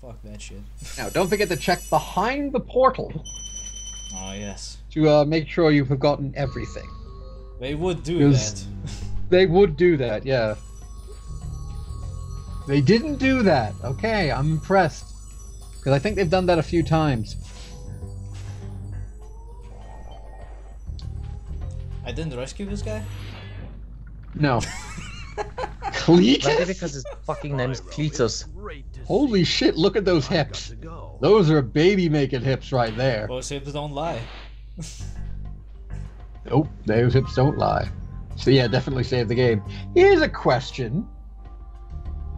fuck that shit. Now, don't forget to check behind the portal. Oh, yes. To make sure you've forgotten everything. They would do that. They would do that, yeah. They didn't do that. Okay, I'm impressed. Because I think they've done that a few times. I didn't rescue this guy? No. Cletus? Maybe because his fucking name is Cletus. Holy shit, look at those hips. Those are baby-making hips right there. Those hips don't lie. Nope, those hips don't lie. So yeah, definitely save the game. Here's a question.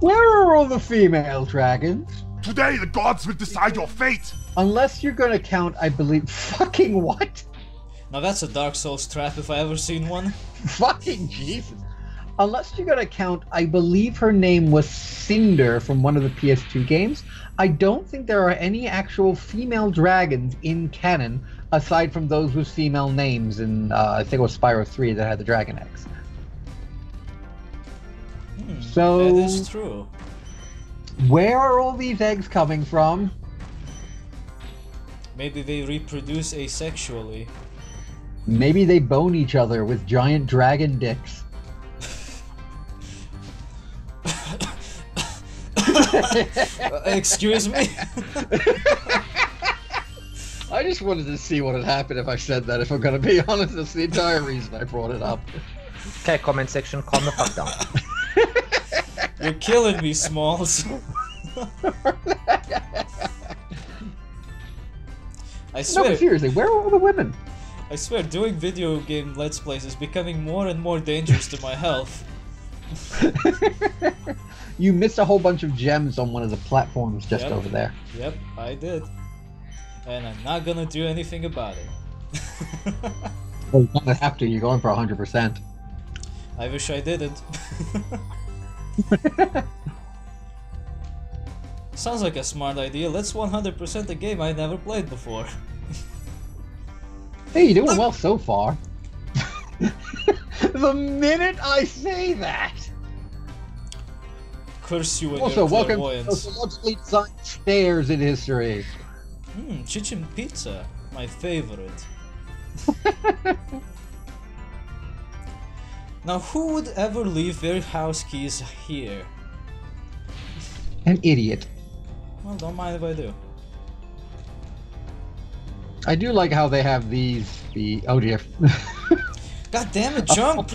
Where are all the female dragons? Today the gods will decide your fate! Unless you're gonna count, I believe... Fucking what? Now that's a Dark Souls trap if I ever seen one. Fucking Jesus. Unless you're gonna count, I believe her name was Cinder from one of the PS2 games. I don't think there are any actual female dragons in canon, aside from those with female names in, I think it was Spyro 3 that had the dragon eggs. So... That is true. Where are all these eggs coming from? Maybe they reproduce asexually. Maybe they bone each other with giant dragon dicks. Excuse me? I just wanted to see what would happen if I said that, if I'm gonna be honest. That's the entire reason I brought it up. Okay, comment section, calm the fuck down. You're killing me, Smalls. I swear. No, but seriously, where are all the women? I swear, doing video game Let's Plays is becoming more and more dangerous to my health. You missed a whole bunch of gems on one of the platforms just over there. Yep, I did. And I'm not gonna do anything about it. Well, you're gonna have to, you're going for 100%. I wish I didn't. Sounds like a smart idea. Let's 100% a game I never played before. Hey, you're doing well so far. The minute I say that! Curse you and Also, your welcome to clairvoyance. the logically designed stairs in history. Chicken pizza, my favorite. Now, who would ever leave their house keys here? An idiot. Well, don't mind if I do. I do like how they have these, oh dear. God damn it, jump!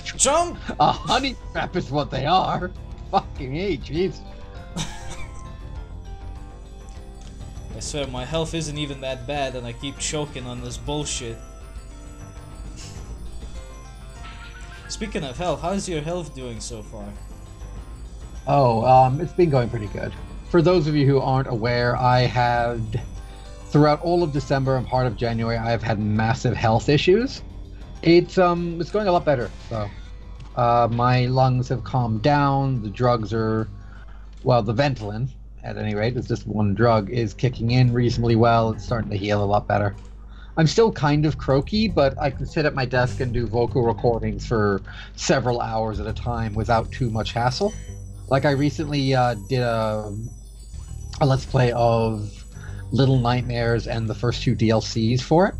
Jump! A honey trap is what they are. Fucking hey, jeez. I swear, my health isn't even that bad and I keep choking on this bullshit. Speaking of health, how's your health doing so far? Oh, it's been going pretty good. For those of you who aren't aware, I had, throughout all of December and part of January, I've had massive health issues. It's going a lot better, so. My lungs have calmed down, the drugs are, well, the Ventolin, at any rate, it's just one drug, is kicking in reasonably well, it's starting to heal a lot better. I'm still kind of croaky, but I can sit at my desk and do vocal recordings for several hours at a time without too much hassle. Like I recently did a Let's Play of Little Nightmares and the first 2 DLCs for it.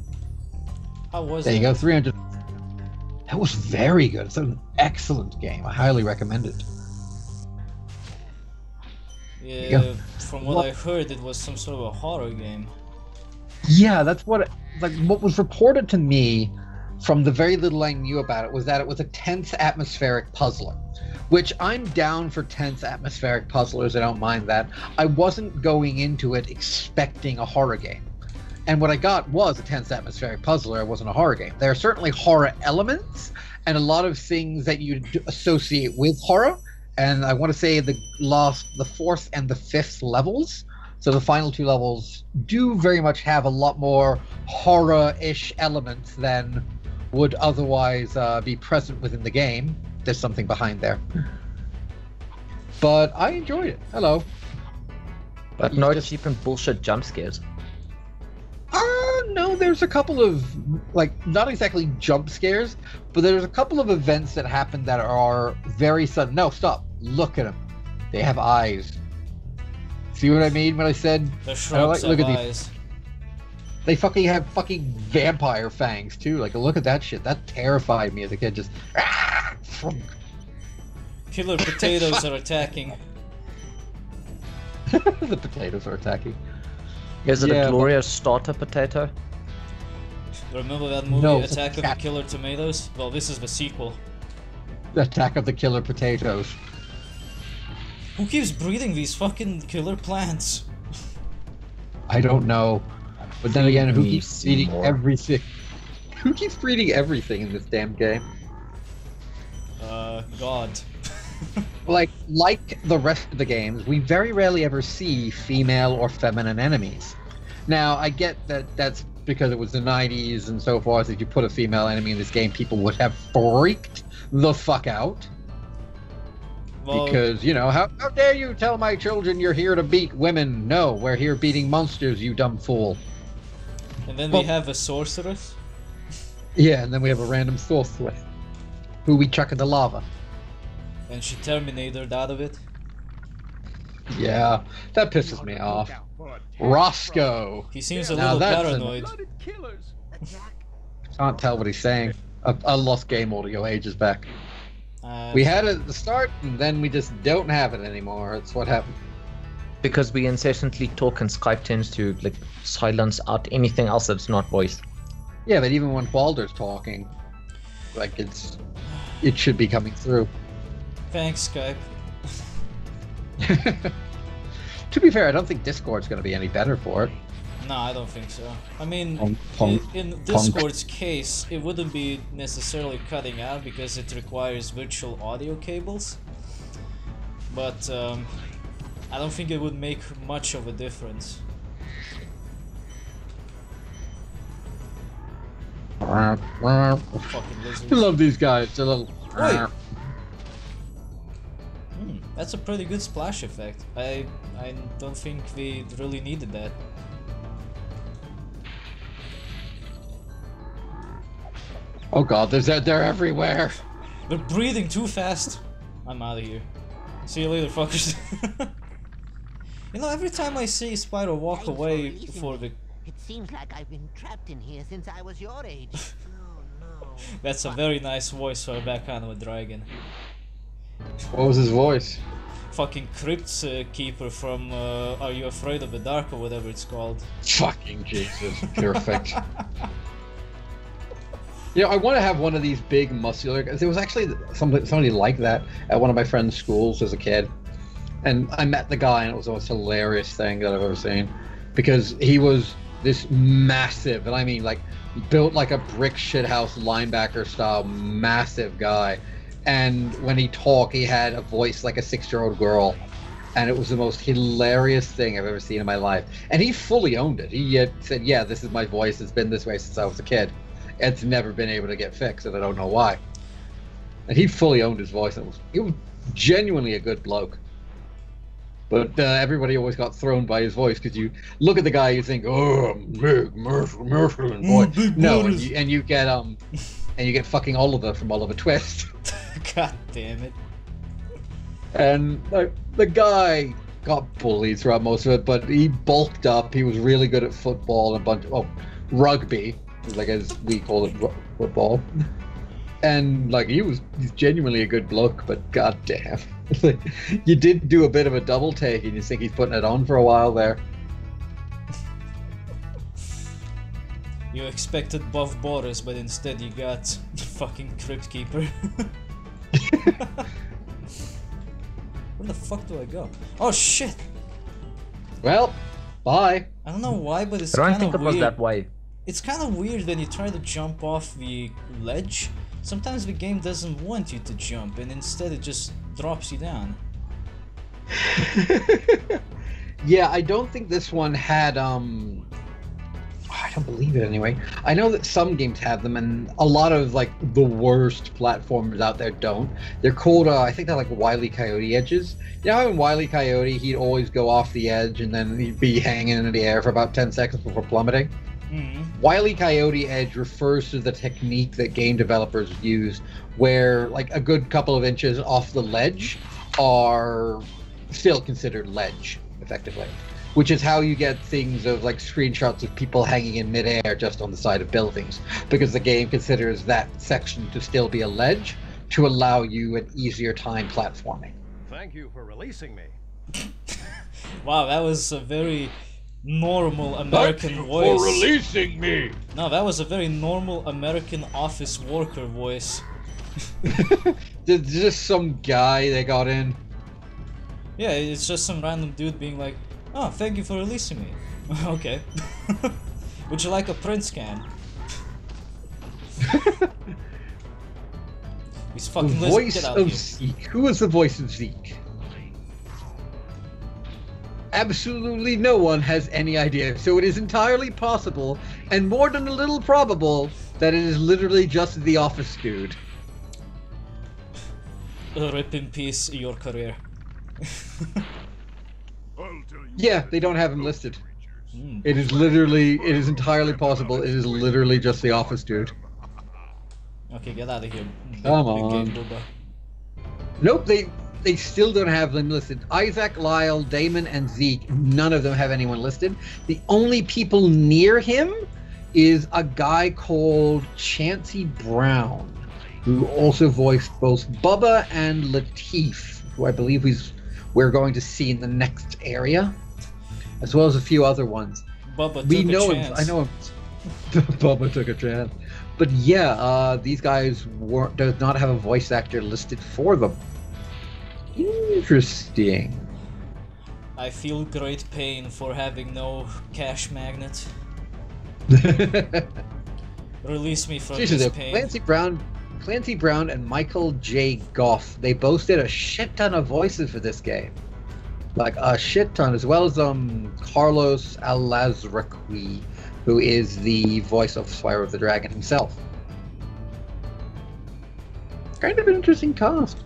How was There it? you go, 300. That was very good. It's an excellent game. I highly recommend it. Yeah, from what I heard, it was some sort of a horror game. Yeah, that's what what was reported to me from the very little I knew about it was that it was a tense atmospheric puzzler, which I'm down for tense atmospheric puzzlers. I don't mind that. I wasn't going into it expecting a horror game. And what I got was a tense atmospheric puzzler. It wasn't a horror game. There are certainly horror elements and a lot of things that you associate with horror. And I want to say the 4th and the 5th levels, so the final 2 levels, do very much have a lot more horror-ish elements than would otherwise be present within the game. There's something behind there. But I enjoyed it. Hello. But no cheap and bullshit jump scares. No, there's a couple of, not exactly jump scares, but there's a couple of events that happen that are very sudden. No, stop. Look at them. They have eyes. See what I mean when I said? The shrubs look have at eyes. They fucking have fucking vampire fangs too. Like, look at that shit. That terrified me as a kid. Just. Killer potatoes are attacking. The potatoes are attacking. Is it Yeah, a glorious starter potato? Remember that movie, No, it's a Attack of the cat. Killer Tomatoes? Well, this is the sequel. Attack of the Killer Potatoes. Who keeps breeding these fucking killer plants? I don't know. But then again, who Me keeps see breeding more. everything? Who keeps breeding everything in this damn game? God. Like the rest of the games, we very rarely ever see female or feminine enemies. Now, I get that that's because it was the 90s and so forth. If you put a female enemy in this game, people would have freaked the fuck out. Well, Because, you know, how dare you tell my children you're here to beat women? No, we're here beating monsters, you dumb fool. and then well- we have a sorceress. Yeah, and then we have a random sorceress who we chuck into lava. And she terminated out of it. Yeah, that pisses me off. Roscoe! He seems a Now little that's paranoid. Can't tell what he's saying. I lost game audio ages back. We had it at the start, and then we just don't have it anymore. That's what happened. Because we incessantly talk and Skype tends to like silence out anything else that's not voice. Yeah, but even when Walder's talking, like it should be coming through. Thanks, Skype. To be fair, I don't think Discord's going to be any better for it. No, I don't think so. I mean, Punk. in Discord's case, it wouldn't be necessarily cutting out because it requires virtual audio cables. But I don't think it would make much of a difference. Fucking I lizards. love these guys. They're little. Wait. That's a pretty good splash effect. I don't think we really needed that. Oh god, they're everywhere. They're breathing too fast. I'm out of here. See you later, fuckers. You know, every time I see Spyro walk Thanks for away releasing for me. the... It seems like I've been trapped in here since I was your age. Oh no. That's a very nice voice for a backhand of a dragon. What was his voice? Fucking Crypt Keeper from Are You Afraid of the Dark or whatever it's called. Fucking Jesus, perfect. You know, I want to have one of these big muscular guys. There was actually somebody like that at one of my friend's schools as a kid. And I met the guy, and it was the most hilarious thing that I've ever seen. Because he was this massive, and I mean like built like a brick shithouse linebacker style massive guy. And when he talked, he had a voice like a 6-year-old girl. And it was the most hilarious thing I've ever seen in my life. And he fully owned it. He said, yeah, this is my voice. It's been this way since I was a kid. It's never been able to get fixed, and I don't know why. And he fully owned his voice. And he was genuinely a good bloke. But everybody always got thrown by his voice, because you look at the guy, you think, oh, big, Merlin boy. No, and you get fucking Oliver from Oliver Twist. God damn it. And the guy got bullied throughout most of it, but he bulked up. He was really good at football and a bunch of rugby, like as we call it, football. And like he's genuinely a good bloke, but goddamn, you did do a bit of a double take, and you think he's putting it on for a while there. You expected buff Boris, but instead you got fucking Crypt Keeper. Where the fuck do I go? Oh shit! Well, bye. I don't know why, but it's I don't kind think of it weird. was that way. It's kind of weird when you try to jump off the ledge. Sometimes the game doesn't want you to jump, and instead it just drops you down. Yeah, I don't think this one had I don't believe it anyway. I know that some games have them, and a lot of like the worst platformers out there don't. They're called I think they're like Wile E. Coyote edges. You know how in Wile E. Coyote he'd always go off the edge and then he'd be hanging in the air for about 10 seconds before plummeting? Wile E. Coyote edge refers to the technique that game developers use where like a good couple of inches off the ledge are still considered ledge. effectively. Which is how you get things of like screenshots of people hanging in midair just on the side of buildings, because the game considers that section to still be a ledge to allow you an easier time platforming. Thank you for releasing me. Wow, that was a very normal American voice. For releasing me. No, that was a very normal American office worker voice. There's just some guy they got in. Yeah, it's just some random dude being like, "Oh, thank you for releasing me." Okay. Would you like a print scan? He's fucking The lizard, voice get out of here. Zeke. Who is the voice of Zeke? Absolutely no one has any idea, so it is entirely possible, and more than a little probable, that it is literally just the office dude. Rip in peace your career. Yeah, they don't have him listed. It is literally, it is entirely possible, it is literally just the office dude. Okay, get out of here. Come big on. game booba. Nope, they still don't have them listed. Isaac, Lyle, Damon, and Zeke, none of them have anyone listed. The only people near him is a guy called Chancey Brown, who also voiced both Bubba and Lateef, who I believe we're going to see in the next area, as well as a few other ones. Bubba We took a know him. chance. I know him. Bubba took a chance. But yeah, these guys does not have a voice actor listed for them. Interesting. I feel great pain for having no cash magnet. Release me from Jesus, this pain. Clancy Brown and Michael J. Goff, they both did a shit ton of voices for this game. Like a shit ton, as well as Carlos Alazraqui, who is the voice of Spyro the Dragon himself. Kind of an interesting cast.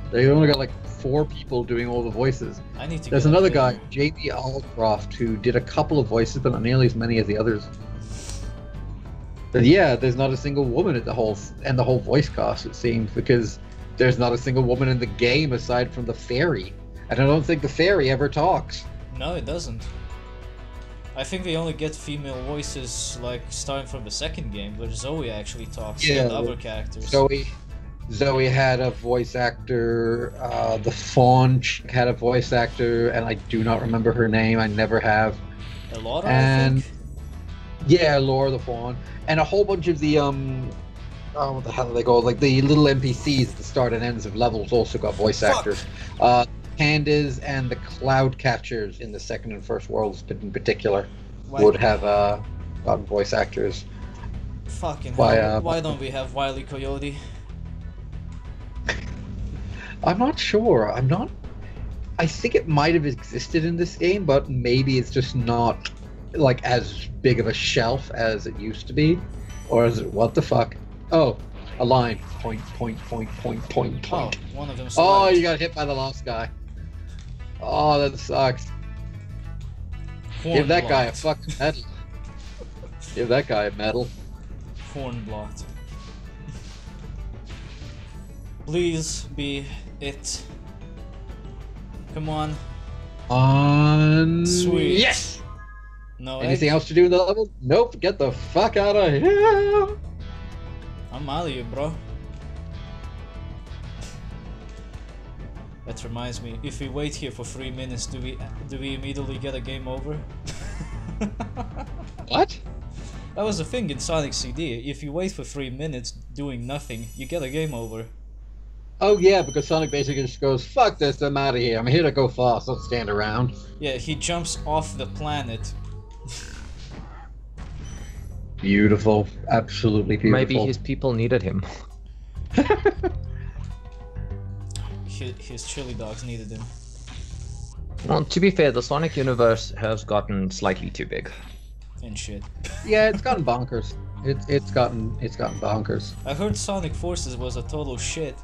They only got like 4 people doing all the voices. I need to There's get another up guy, there. J.B. Allcroft, who did a couple of voices, but not nearly as many as the others. But yeah, there's not a single woman at the whole voice cast, it seems, because there's not a single woman in the game aside from the fairy. And I don't think the fairy ever talks. No, it doesn't. I think they only get female voices like starting from the second game, where Zoe actually talks and other characters. Zoe had a voice actor, the Fawn chick had a voice actor, and I do not remember her name, I never have. Elora, And I think? yeah, Laura the Fawn. And a whole bunch of the what the hell are they called? Like the little NPCs at the start and ends of levels also got voice actors. Pandas and the Cloud Catchers in the second and first worlds in particular would have gotten voice actors. Fucking Why, hell, why don't we have Wile E. Coyote? I'm not sure. I think it might have existed in this game, but maybe it's just not like as big of a shelf as it used to be. Or is it, what the fuck? Oh, a line. Point. Oh, one of them. Oh, survived. you got hit by the last guy. Oh, that sucks. Give that guy a Hornblocked. fucking medal. Give that guy a medal. Hornblocked. Please be it. Come on. Sweet. Yes! No Anything egg? else to do in the level? Nope, get the fuck out of here! I'm out of here, bro. That reminds me, if we wait here for 3 minutes, do we immediately get a game over? What? That was a thing in Sonic CD. If you wait for 3 minutes doing nothing, you get a game over. Oh yeah, because Sonic basically just goes, fuck this, I'm out of here. I'm here to go fast, don't stand around. Yeah, he jumps off the planet. Beautiful. Absolutely beautiful. Maybe his people needed him. His chili dogs needed him. Well, to be fair, the Sonic universe has gotten slightly too big. And shit. Yeah, it's gotten bonkers. It's gotten bonkers. I heard Sonic Forces was a total shit.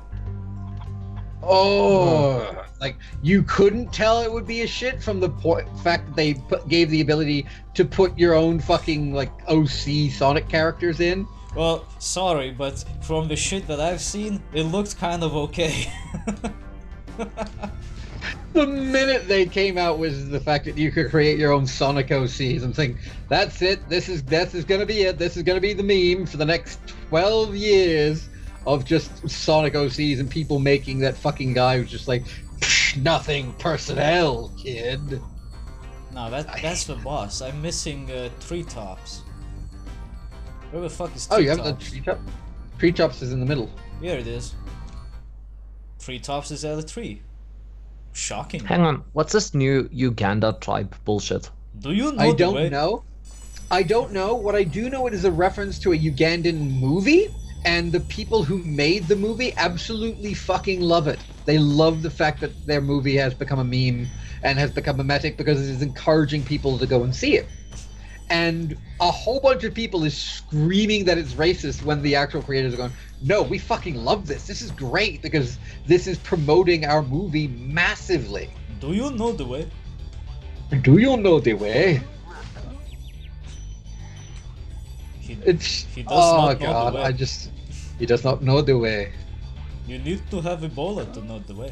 Oh, like you couldn't tell it would be a shit from the fact that they gave the ability to put your own fucking like OC Sonic characters in. Well, sorry, but from the shit that I've seen, it looked kind of okay. The minute they came out with the fact that you could create your own Sonic OCs, I'm thinking, that's it. This is gonna be it. This is gonna be the meme for the next 12 years of just Sonic OCs and people making that fucking guy who's just like, nothing personnel, kid. No, that's the boss. I'm missing Treetops. Where the fuck is Treetops? Oh, you haven't done Treetops? Treetops is in the middle. Here it is. Treetops is at a tree. Shocking. Hang on, what's this new Uganda tribe bullshit? Do you know I the don't way? know. I don't know. What I do know, it is a reference to a Ugandan movie, and the people who made the movie absolutely fucking love it. They love the fact that their movie has become a meme and has become mimetic because it is encouraging people to go and see it. And a whole bunch of people is screaming that it's racist when the actual creators are going, no, we fucking love this. This is great because this is promoting our movie massively. Do you know the way? Do you know the way? He It's does oh not know god, the way. he does not know the way. You need to have Ebola to know the way.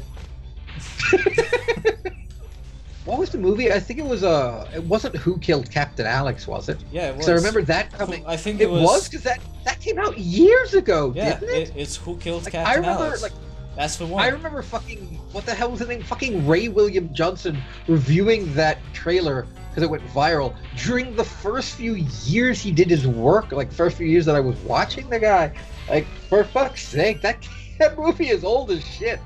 What was the movie? I think it was it wasn't Who Killed Captain Alex, was it? Yeah, it was. 'Cause I remember that coming. I think it was because that came out years ago, Yeah, didn't it? it's Who Killed Like, Captain I remember, Alex. like, That's the one. I remember fucking what the hell was his name? Fucking Ray William Johnson reviewing that trailer because it went viral during the first few years he did his work. Like first few years that I was watching the guy. Like for fuck's sake, that movie is old as shit.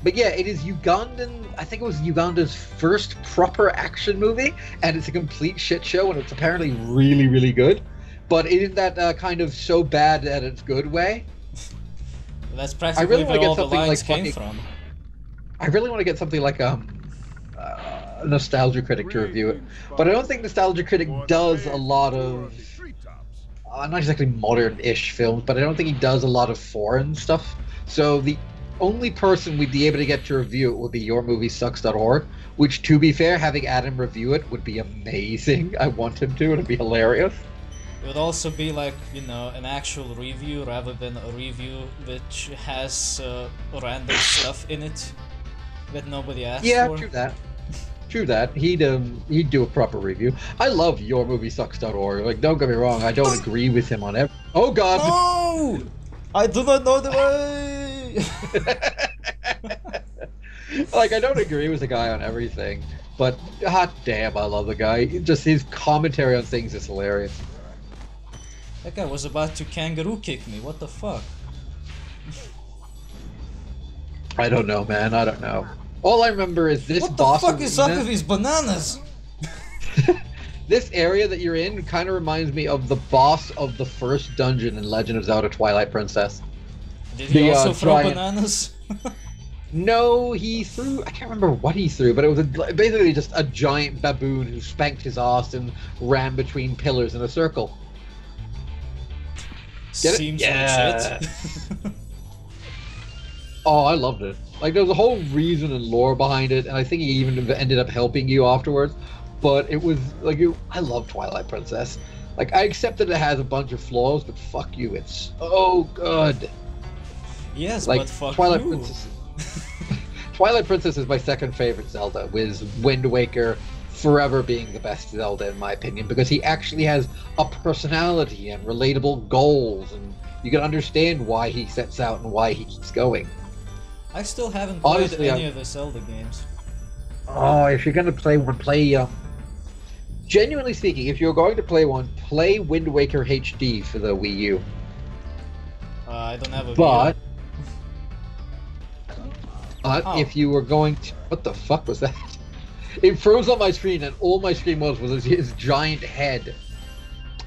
But yeah, it is Ugandan. I think it was Uganda's first proper action movie, and it's a complete shit show, and it's apparently really, really good. But it is that kind of so bad that it's good way. That's I practically really want where to all get the something lines like came fucking. from. I really want to get something like a Nostalgia Critic to review it, but I don't think Nostalgia Critic does a lot of not exactly modern-ish films, but I don't think he does a lot of foreign stuff. So the only person we'd be able to get to review it would be yourmoviesucks.org, which, to be fair, having Adam review it would be amazing. I want him to. It'd be hilarious. It would also be like, you know, an actual review rather than a review which has random stuff in it that nobody asked Yeah, for. true that. True that. He'd do a proper review. I love yourmoviesucks.org. Like, don't get me wrong, I don't agree with him on every. Oh god! No! I do not know the way! Like, I don't agree with the guy on everything, but hot damn, I love the guy. Just his commentary on things is hilarious. That guy was about to kangaroo kick me, what the fuck? I don't know, man. I don't know. All I remember is this What the boss fuck is up arena- with these bananas? This area that you're in kind of reminds me of the boss of the first dungeon in Legend of Zelda Twilight Princess. Did he The, also throw giant- bananas? No, he threw. I can't remember what he threw, but it was basically just a giant baboon who spanked his ass and ran between pillars in a circle. Get it? Seems Yeah. legit. Oh, I loved it. Like, there was a whole reason and lore behind it, and I think he even ended up helping you afterwards. But it was like, I love Twilight Princess. Like, I accept that it has a bunch of flaws, but fuck you, it's so good. Yes, Like, but fuck Twilight you. Princess. Twilight Princess is my second favorite Zelda, with Wind Waker forever being the best Zelda in my opinion, because he actually has a personality and relatable goals, and you can understand why he sets out and why he keeps going. I still haven't played Honestly, any of the Zelda games. Oh, if you're gonna play one, genuinely speaking, if you're going to play one, play Wind Waker HD for the Wii U. I don't have a But Oh. if you were going to, what the fuck was that? It froze on my screen, and all my screen was his giant head.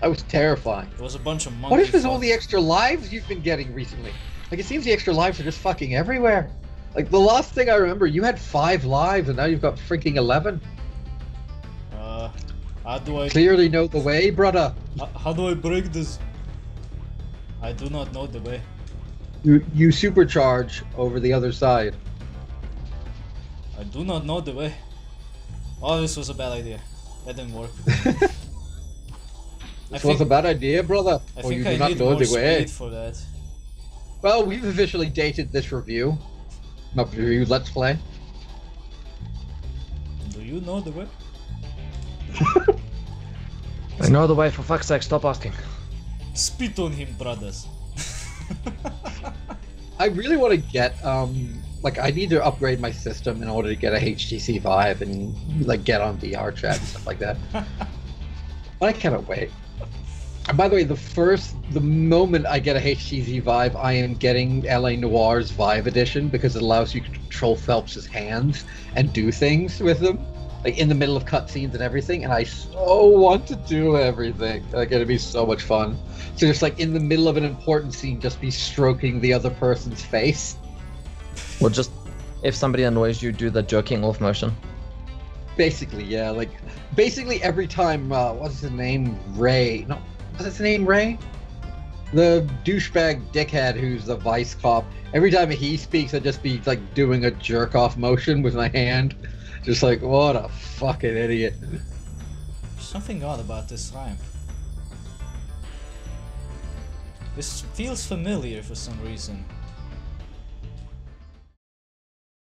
I was terrifying. It was a bunch of monkeys. What is with all the extra lives you've been getting recently? Like, it seems the extra lives are just fucking everywhere. Like, the last thing I remember, you had 5 lives, and now you've got freaking 11. How do I Clearly know the way, brother. how do I break this? I do not know the way. You supercharge over the other side. I do not know the way. Oh, this was a bad idea. That didn't work. This was a bad idea, brother. I Or you think do I not need know more the way. speed for that. Well, we've officially dated this review. Not review, let's play. you know the way? I know the way, for fuck's sake, stop asking. Spit on him, brothers. I really want to get like I need to upgrade my system in order to get a HTC Vive and like get on VR chat and stuff like that. But I cannot wait. And by the way, the moment I get a HTC Vive, I am getting LA Noir's Vive edition because it allows you to control Phelps's hands and do things with them, like in the middle of cutscenes and everything. And I so want to do everything. Like it'd be so much fun. So just like in the middle of an important scene, just be stroking the other person's face. Or just, if somebody annoys you, do the jerking off motion. Basically, yeah. Like basically every time, what's his name? Ray. No. What's his name, Ray? The douchebag dickhead who's the vice cop. Every time he speaks, I'd just be like doing a jerk off motion with my hand. Just like, what a fucking idiot. Something odd about this ramp. This feels familiar for some reason.